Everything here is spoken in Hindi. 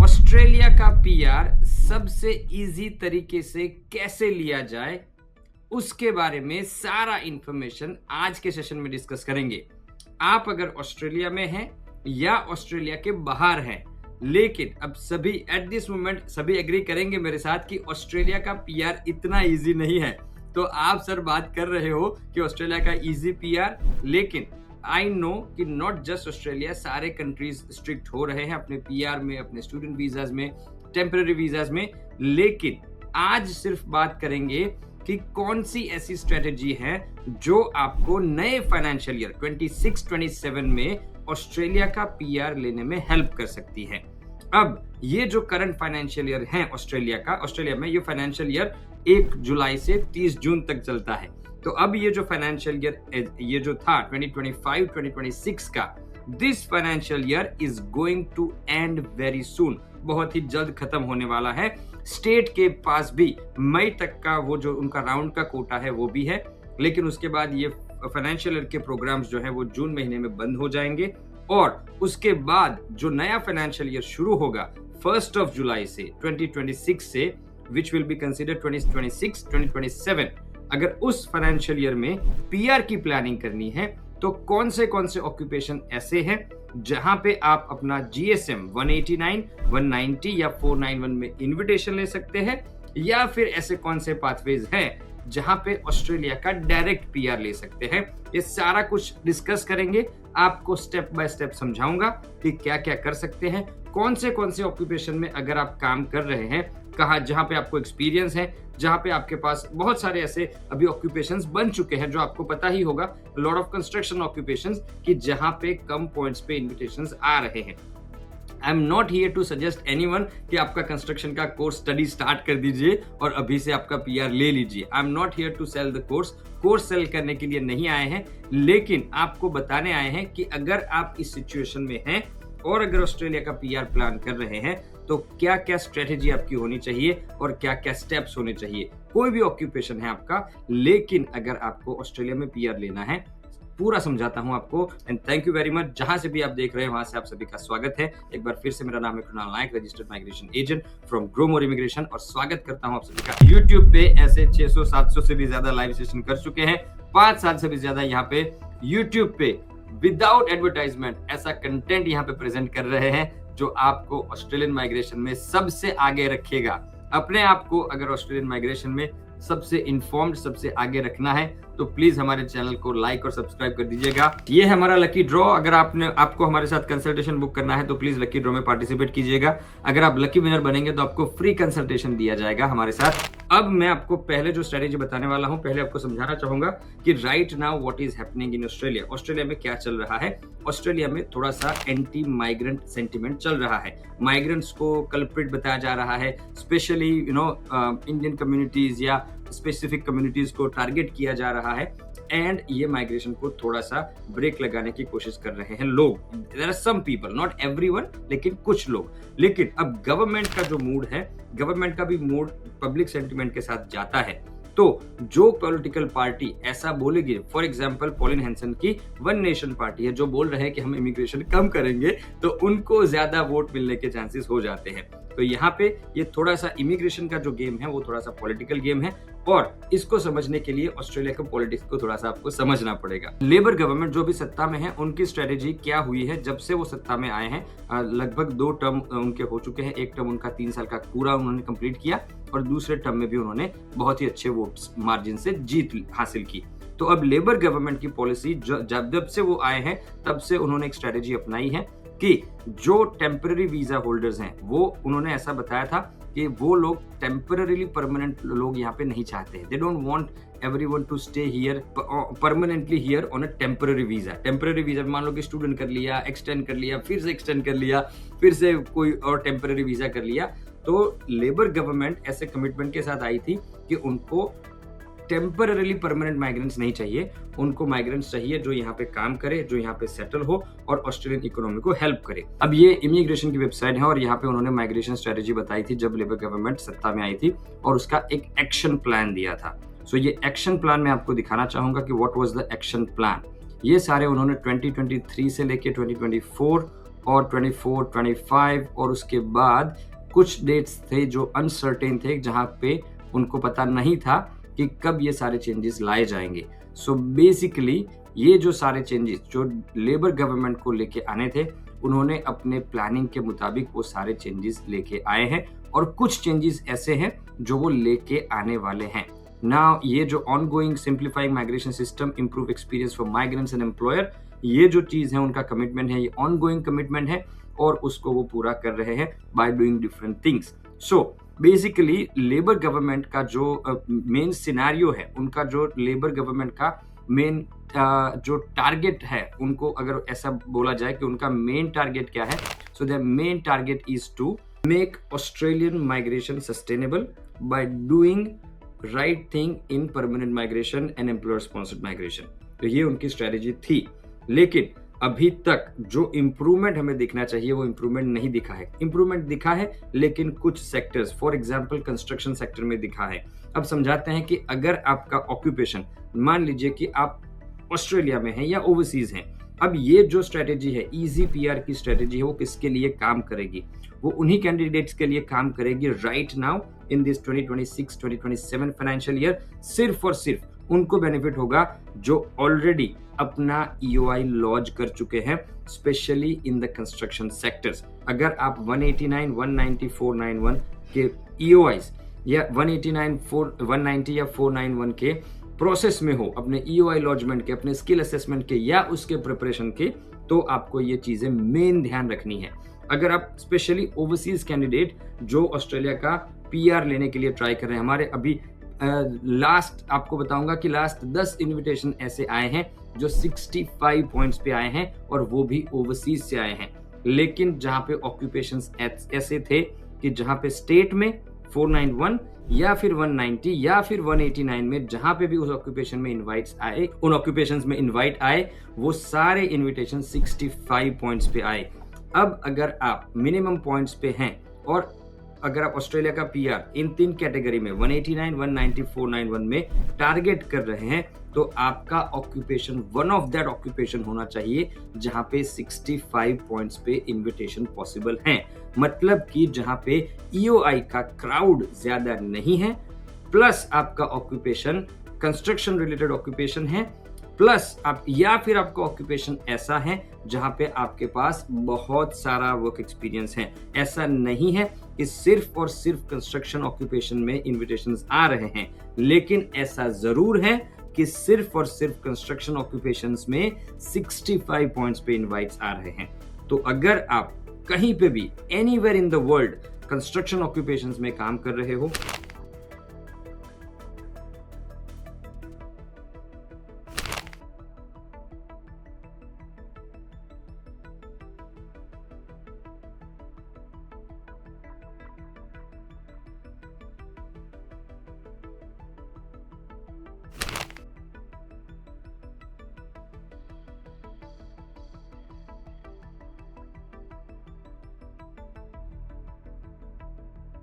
ऑस्ट्रेलिया का पीआर सबसे इजी तरीके से कैसे लिया जाए, उसके बारे में सारा इंफॉर्मेशन आज के सेशन में डिस्कस करेंगे। आप अगर ऑस्ट्रेलिया में हैं या ऑस्ट्रेलिया के बाहर हैं, लेकिन अब सभी एट दिस मोमेंट सभी एग्री करेंगे मेरे साथ कि ऑस्ट्रेलिया का पीआर इतना इजी नहीं है। तो आप सर बात कर रहे हो कि ऑस्ट्रेलिया का इजी पीआर, लेकिन आई नो कि नॉट जस्ट ऑस्ट्रेलिया, सारे कंट्रीज स्ट्रिक्ट हो रहे हैं अपने पीआर में, अपने स्टूडेंट वीजाज में, टेम्पररी वीजाज में। लेकिन आज सिर्फ बात करेंगे कि कौन सी ऐसी स्ट्रेटेजी है जो आपको नए फाइनेंशियल ईयर 26-27 में ऑस्ट्रेलिया का पीआर लेने में हेल्प कर सकती है। अब ये जो करंट फाइनेंशियल ईयर है ऑस्ट्रेलिया में ये फाइनेंशियल ईयर 1 जुलाई से 30 जून तक चलता है। तो अब ये जो फाइनेंशियल ईयर ये जो था 2025-2026 का, this financial year is going to end very soon, बहुत ही जल्द खत्म होने वाला है। स्टेट के पास भी मई तक का वो जो उनका राउंड का कोटा है वो भी है, लेकिन उसके बाद ये फाइनेंशियल ईयर के प्रोग्राम्स जो है वो जून महीने में बंद हो जाएंगे और उसके बाद जो नया फाइनेंशियल ईयर शुरू होगा 1 जुलाई से 2026 से, विच विल बी कंसिडर 2026-2027। अगर उस फाइनेंशियल ईयर में पीआर की प्लानिंग करनी है तो कौन से ऑक्यूपेशन ऐसे हैं जहां पे आप अपना जीएसएम 189, 190 या 491 में इनविटेशन ले सकते हैं, या फिर ऐसे कौन से पाथवेज हैं जहां पे ऑस्ट्रेलिया का डायरेक्ट पीआर ले सकते हैं। ये सारा कुछ डिस्कस करेंगे, आपको स्टेप बाय स्टेप समझाऊंगा कि क्या क्या कर सकते हैं, कौन से ऑक्यूपेशन में अगर आप काम कर रहे हैं, कहा जहां पे आपको एक्सपीरियंस है, जहां पे आपके पास बहुत सारे ऐसे अभी ऑक्यूपेशंस बन चुके हैं जो आपको पता ही होगा, लॉट ऑफ कंस्ट्रक्शन ऑक्यूपेशंस की जहां पे कम पॉइंट्स पे इन्विटेशंस आ रहे हैं। I am not here to suggest anyone कि आपका कंस्ट्रक्शन का कोर्स स्टडी स्टार्ट कर दीजिए और अभी से आपका पीआर ले लीजिए। I am not here to sell the course sell करने के लिए नहीं आए हैं, लेकिन आपको बताने आए हैं कि अगर आप इस सिचुएशन में हैं और अगर ऑस्ट्रेलिया का पीआर प्लान कर रहे हैं तो क्या क्या स्ट्रेटेजी आपकी होनी चाहिए और क्या क्या स्टेप्स होने चाहिए। कोई भी ऑक्यूपेशन है आपका, लेकिन अगर आपको ऑस्ट्रेलिया में पीआर लेना है, पूरा समझाता हूं आपको। And thank you very much, जहां से भी आप देख रहे हैं वहां से आप सभी का स्वागत है। एक बार फिर से मेरा नाम है Krunal Nayak, registered migration agent from grow more immigration, और स्वागत करता हूं आप सभी का। YouTube पे ऐसे 600-700 से भी ज्यादा लाइव सेशन कर चुके हैं, 5 साल से भी ज्यादा यहाँ पे YouTube पे विदाउट एडवर्टाइजमेंट ऐसा कंटेंट यहाँ पे प्रेजेंट कर रहे हैं जो आपको ऑस्ट्रेलियन माइग्रेशन में सबसे आगे रखेगा। अपने आप को अगर ऑस्ट्रेलियन माइग्रेशन में सबसे इन्फॉर्म्ड, सबसे आगे रखना है तो प्लीज हमारे चैनल को लाइक और सब्सक्राइब कर दीजिएगा। ये है हमारा लकी ड्रॉ। अगर आपको हमारे साथ कंसल्टेशन बुक करना है तो प्लीज लकी ड्रॉ में पार्टिसिपेट कीजिएगा। अगर आप लकी विनर बनेंगे तो आपको फ्री कंसल्टेशन दिया जाएगा हमारे साथ। अब मैं आपको पहले जो स्ट्रेटेजी बताने वाला हूं, पहले आपको समझाना चाहूंगा कि right now what is happening in Australia. Australia में क्या चल रहा है? ऑस्ट्रेलिया में थोड़ा सा एंटी माइग्रेंट सेंटिमेंट चल रहा है। माइग्रेंट्स को कल्प्रिट बताया जा रहा है, स्पेशली इंडियन कम्युनिटीज या स्पेसिफिक कम्युनिटीज को टारगेट किया जा रहा है, एंड ये माइग्रेशन को थोड़ा सा ब्रेक लगाने की कोशिश कर रहे हैं लोग। There are some people, not everyone, लेकिन कुछ लोग। लेकिन अब गवर्नमेंट का जो मूड है, गवर्नमेंट का भी मूड पब्लिक सेंटिमेंट के साथ जाता है। तो जो पॉलिटिकल पार्टी ऐसा बोलेगी, फॉर एग्जांपल पॉलिन हैंसन की वन नेशन पार्टी है जो बोल रहे हैं कि हम इमिग्रेशन कम करेंगे, तो उनको ज्यादा वोट मिलने के चांसेस हो जाते हैं। तो यहाँ पे ये थोड़ा सा इमिग्रेशन का जो गेम है वो थोड़ा सा पॉलिटिकल गेम है, और इसको समझने के लिए ऑस्ट्रेलिया के पॉलिटिक्स को थोड़ा सा आपको समझना पड़ेगा। लेबर गवर्नमेंट जो भी सत्ता में है, उनकी स्ट्रेटेजी क्या हुई है जब से वो सत्ता में आए हैं। लगभग 2 टर्म उनके हो चुके हैं। एक टर्म उनका 3 साल का पूरा उन्होंने कंप्लीट किया और दूसरे टर्म में भी उन्होंने बहुत ही अच्छे वोट्स मार्जिन से जीत हासिल की। तो अब लेबर गवर्नमेंट की पॉलिसी जब से वो आए हैं तब से उन्होंने एक स्ट्रेटेजी अपनाई है कि जो टेम्पररी वीजा होल्डर्स हैं, वो उन्होंने ऐसा बताया था कि वो लोग टेम्पररीली परमानेंट लोग यहाँ पे नहीं चाहते हैं। They don't want everyone to stay here permanently here on a temporary visa. Temporary visa मान लो कि स्टूडेंट कर लिया, एक्सटेंड कर लिया, फिर से एक्सटेंड कर लिया, फिर से कोई और टेम्पररी वीजा कर लिया। तो लेबर गवर्नमेंट ऐसे कमिटमेंट के साथ आई थी कि उनको टेम्पररीली परमानेंट माइग्रेंट्स नहीं चाहिए, उनको माइग्रेंट्स चाहिए जो यहाँ पे काम करे, जो यहाँ पे सेटल हो और ऑस्ट्रेलियन इकोनॉमी को हेल्प करे। अब ये इमिग्रेशन की वेबसाइट है और यहाँ पे उन्होंने माइग्रेशन स्ट्रेटेजी बताई थी जब लेबर गवर्नमेंट सत्ता में आई थी, और उसका एक एक्शन प्लान दिया था। सो ये एक्शन प्लान मैं आपको दिखाना चाहूंगा कि what was the action plan. ये सारे उन्होंने 2023 से लेके 2024 और 24, 25 और उसके बाद कुछ डेट्स थे जो अनसर्टेन थे, जहां पे उनको पता नहीं था कि कब ये सारे चेंजेस लाए जाएंगे। सो बेसिकली ये जो सारे चेंजेस जो लेबर गवर्नमेंट को लेके आने थे, उन्होंने अपने प्लानिंग के मुताबिक वो सारे चेंजेस लेके आए हैं और कुछ चेंजेस ऐसे हैं जो वो लेके आने वाले हैं। नाउ ये जो ongoing simplifying migration system, improve experience for migrants and employer, ये जो चीज है उनका कमिटमेंट है, ये ऑनगोइंग कमिटमेंट है और उसको वो पूरा कर रहे हैं by doing different things. So basically labour government का जो मेन सिनेरियो है, उनका जो लेबर गवर्नमेंट का मेन जो टारगेट है, उनको अगर ऐसा बोला जाए कि उनका मेन टारगेट क्या है, so the main target is to make Australian migration sustainable by doing right thing in permanent migration and employer sponsored migration. तो ये उनकी स्ट्रेटेजी थी, लेकिन अभी तक जो इम्प्रूवमेंट हमें दिखना चाहिए वो इम्प्रूवमेंट नहीं दिखा है। इम्प्रूवमेंट दिखा है लेकिन कुछ sectors, for example construction sector में दिखा है। अब समझाते हैं कि अगर आपका ऑक्यूपेशन, मान लीजिए कि आप ऑस्ट्रेलिया में हैं या ओवरसीज हैं, अब ये जो स्ट्रेटेजी है, इजी पीआर की स्ट्रेटेजी है, वो किसके लिए काम करेगी? वो उन्हीं कैंडिडेट्स के लिए काम करेगी right now in this 2026-2027 financial year. सिर्फ और सिर्फ उनको बेनिफिट होगा जो ऑलरेडी अपना ईओआई लॉन्च कर चुके हैं, specially in the construction sectors. अगर आप 189, 190, 491 के ईओआईस या 189, 190 या 491 के प्रोसेस में हो, अपने ईओआई लॉन्चमेंट के, अपने स्किल असेसमेंट के या उसके प्रिपरेशन के, तो आपको ये चीजें मेन ध्यान रखनी है। अगर आप स्पेशली ओवरसीज कैंडिडेट जो ऑस्ट्रेलिया का पीआर लेने के लिए ट्राई कर रहे हैं, हमारे अभी लास्ट आपको बताऊंगा कि लास्ट 10 इनविटेशन ऐसे आए हैं जो 65 पॉइंट्स पे आए हैं और वो भी ओवरसीज से आए हैं। लेकिन जहां पे ऑक्यूपेशंस ऐसे थे कि जहां पे स्टेट में 491 या फिर 190 या फिर 189 में जहां पे भी उस ऑक्यूपेशन में इनवाइट्स आए, उन ऑक्यूपेशंस में इनवाइट आए, वो सारे इनविटेशन 65 पॉइंट्स पे आए। अब अगर आप मिनिमम पॉइंट्स पे हैं और अगर आप ऑस्ट्रेलिया का पीआर इन तीन कैटेगरी में 189, 190, 491 में टारगेट कर रहे हैं, तो आपका occupation one of that occupation होना चाहिए जहां पे 65 पॉइंट्स पे इनविटेशन पॉसिबल हैं। मतलब कि जहां पे ईओआई का क्राउड ज्यादा नहीं है, प्लस आपका ऑक्यूपेशन कंस्ट्रक्शन रिलेटेड ऑक्यूपेशन है, प्लस आप या फिर आपका ऑक्यूपेशन ऐसा है जहां पे आपके पास बहुत सारा वर्क एक्सपीरियंस है। ऐसा नहीं है कि सिर्फ और सिर्फ कंस्ट्रक्शन ऑक्यूपेशन में इनविटेशंस आ रहे हैं, लेकिन ऐसा जरूर है कि सिर्फ और सिर्फ कंस्ट्रक्शन ऑक्यूपेशंस में 65 पॉइंट्स पे इनवाइट्स आ रहे हैं। तो अगर आप कहीं पे भी anywhere in the world construction occupations में काम कर रहे हो,